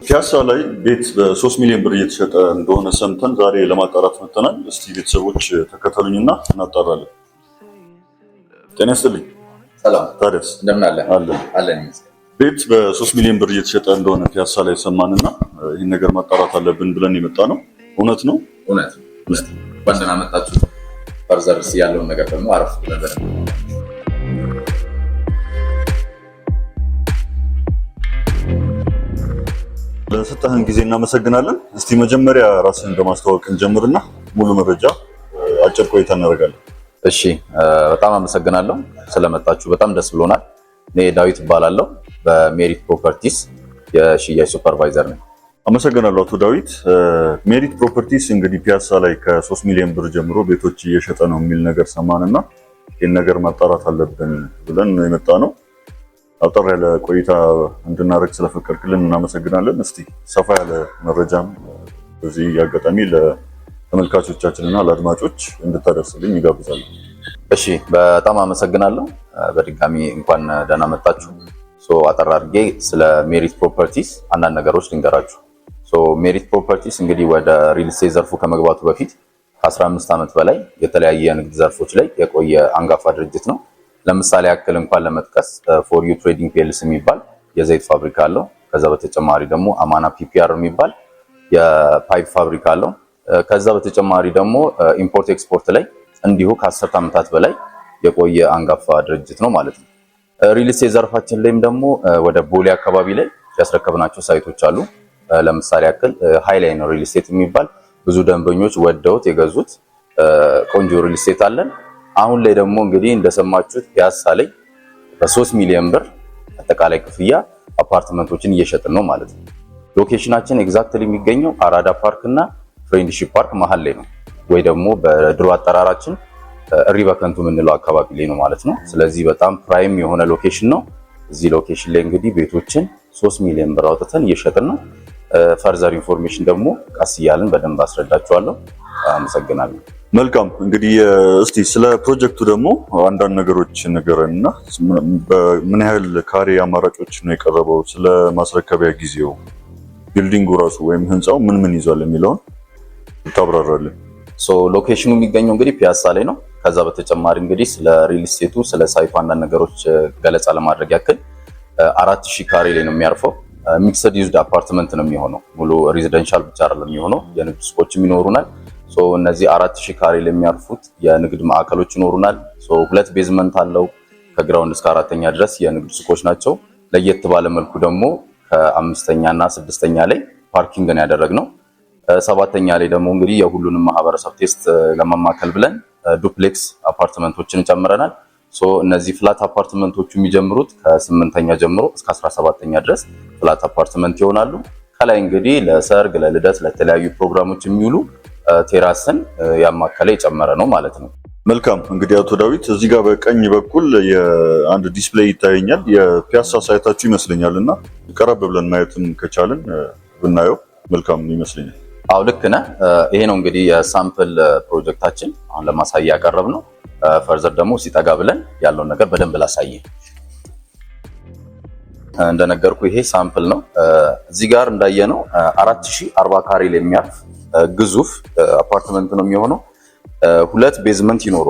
ፒያሳ ላይ ቤት በ3 ሚሊዮን ብር እየተሸጠ እንደሆነ ሰምተን ዛሬ ለማጣራት መጥተናል። እስቲ ቤተሰቦች ተከተሉኝና እናጣራለን። ጤና ይስጥልኝ። ሰላም ታዲያስ እንደምን አለ? አለን። ቤት በ3 ሚሊዮን ብር እየተሸጠ እንደሆነ ፒያሳ ላይ ሰማንና ይህን ነገር ማጣራት አለብን ብለን የመጣ ነው። እውነት ነው? እውነት ነው። ባንደና መጣችሁ ፈርዘርስ ያለውን ነገር ደግሞ አረፍ ብለን ለሰጠህን ጊዜ እናመሰግናለን። እስቲ መጀመሪያ ራስህን በማስተዋወቅ እንጀምርና ሙሉ መረጃ አጭር ቆይታ እናደርጋለን። እሺ፣ በጣም አመሰግናለሁ ስለመጣችሁ፣ በጣም ደስ ብሎናል። እኔ ዳዊት እባላለሁ፣ በሜሪት ፕሮፐርቲስ የሽያጭ ሱፐርቫይዘር ነኝ። አመሰግናለሁ አቶ ዳዊት። ሜሪት ፕሮፐርቲስ እንግዲህ ፒያሳ ላይ ከ3 ሚሊዮን ብር ጀምሮ ቤቶች እየሸጠ ነው የሚል ነገር ሰማንና ይህን ነገር ማጣራት አለብን ብለን የመጣ ነው። አጠር ያለ ቆይታ እንድናደርግ ስለፈቀድክልን እናመሰግናለን። እስቲ ሰፋ ያለ መረጃም በዚህ አጋጣሚ ለተመልካቾቻችንና ለአድማጮች እንድታደርስልኝ ይጋብዛሉ። እሺ፣ በጣም አመሰግናለሁ። በድጋሚ እንኳን ደህና መጣችሁ። አጠር አድርጌ ስለ ሜሪት ፕሮፐርቲስ አንዳንድ ነገሮች ልንገራችሁ። ሜሪት ፕሮፐርቲስ እንግዲህ ወደ ሪል ስቴት ዘርፉ ከመግባቱ በፊት ከ15 ዓመት በላይ የተለያየ የንግድ ዘርፎች ላይ የቆየ አንጋፋ ድርጅት ነው። ለምሳሌ ያክል እንኳን ለመጥቀስ ፎር ዩ ትሬዲንግ ፒኤልሲ የሚባል የዘይት ፋብሪካ አለው። ከዛ በተጨማሪ ደግሞ አማና ፒፒአር የሚባል የፓይፕ ፋብሪካ አለው። ከዛ በተጨማሪ ደግሞ ኢምፖርት ኤክስፖርት ላይ እንዲሁ ከ10 ዓመታት በላይ የቆየ አንጋፋ ድርጅት ነው ማለት ነው። ሪል ስቴት ዘርፋችን ላይም ደግሞ ወደ ቦሌ አካባቢ ላይ ያስረከብናቸው ሳይቶች አሉ። ለምሳሌ ያክል ሃይላይን ሪል ስቴት የሚባል ብዙ ደንበኞች ወደውት የገዙት ቆንጆ ሪል ስቴት አለን። አሁን ላይ ደግሞ እንግዲህ እንደሰማችሁት ፒያሳ ላይ በ3 ሚሊዮን ብር አጠቃላይ ክፍያ አፓርትመንቶችን እየሸጥን ነው ማለት ነው። ሎኬሽናችን ኤግዛክትሊ የሚገኘው አራዳ ፓርክ እና ፍሬንድሺፕ ፓርክ መሀል ላይ ነው፣ ወይ ደግሞ በድሮ አጠራራችን ሪበከንቱ የምንለው አካባቢ ላይ ነው ማለት ነው። ስለዚህ በጣም ፕራይም የሆነ ሎኬሽን ነው። እዚህ ሎኬሽን ላይ እንግዲህ ቤቶችን 3 ሚሊዮን ብር አውጥተን እየሸጥን ነው። ፈርዘር ኢንፎርሜሽን ደግሞ ቀስ እያልን በደንብ አስረዳችኋለሁ። አመሰግናለሁ። መልካም፣ እንግዲህ እስቲ ስለ ፕሮጀክቱ ደግሞ አንዳንድ ነገሮች ንገረንና ምን ያህል ካሬ አማራጮች ነው የቀረበው፣ ስለ ማስረከቢያ ጊዜው፣ ቢልዲንጉ ራሱ ወይም ህንፃው ምን ይዟል የሚለውን ታብራራለን። ሎኬሽኑ የሚገኘው እንግዲህ ፒያሳ ላይ ነው። ከዛ በተጨማሪ እንግዲህ ስለ ሪል ስቴቱ ስለ ሳይቱ አንዳንድ ነገሮች ገለጻ ለማድረግ ያክል 4000 ካሬ ላይ ነው የሚያርፈው። ሚክስድ ዩዝድ አፓርትመንት ነው የሚሆነው። ሙሉ ሬዚደንሻል ብቻ አይደለም የሚሆነው፣ የንግድ ሱቆችም ይኖሩናል። እነዚህ 4000 ካሬ ለሚያርፉት የንግድ ማዕከሎች ይኖሩናል። 2 ቤዝመንት አለው። ከግራውንድ እስከ 4ኛ ድረስ የንግድ ሱቆች ናቸው። ለየት ባለ መልኩ ደግሞ ከ5ኛ እና 6ኛ ላይ ፓርኪንግን ያደረግነው። 7ኛ ላይ ደግሞ እንግዲህ የሁሉንም ማህበረሰብ ቴስት ለማማከል ብለን ዱፕሌክስ አፓርትመንቶችን ጨምረናል። እነዚህ ፍላት አፓርትመንቶቹ የሚጀምሩት ከ8ኛ ጀምሮ እስከ 17ኛ ድረስ ፍላት አፓርትመንት ይሆናሉ። ከላይ እንግዲህ ለሰርግ፣ ለልደት፣ ለተለያዩ ፕሮግራሞች የሚውሉ ቴራስን ያማከለ የጨመረ ነው ማለት ነው። መልካም፣ እንግዲህ አቶ ዳዊት እዚህ ጋር በቀኝ በኩል የአንድ ዲስፕሌይ ይታየኛል። የፒያሳ ሳይታችሁ ይመስለኛል እና ቀረብ ብለን ማየትም ከቻልን ብናየው መልካም ይመስለኛል። አዎ ልክ ነህ። ይሄ ነው እንግዲህ የሳምፕል ፕሮጀክታችን አሁን ለማሳያ ያቀረብ ነው። ፈርዘር ደግሞ ሲጠጋ ብለን ያለውን ነገር በደንብ ላሳየ። እንደነገርኩ ይሄ ሳምፕል ነው። እዚህ ጋር እንዳየነው 4040 ካሬ ላይ የሚያርፍ ግዙፍ አፓርትመንት ነው የሚሆነው። 2 ቤዝመንት ይኖረዋል።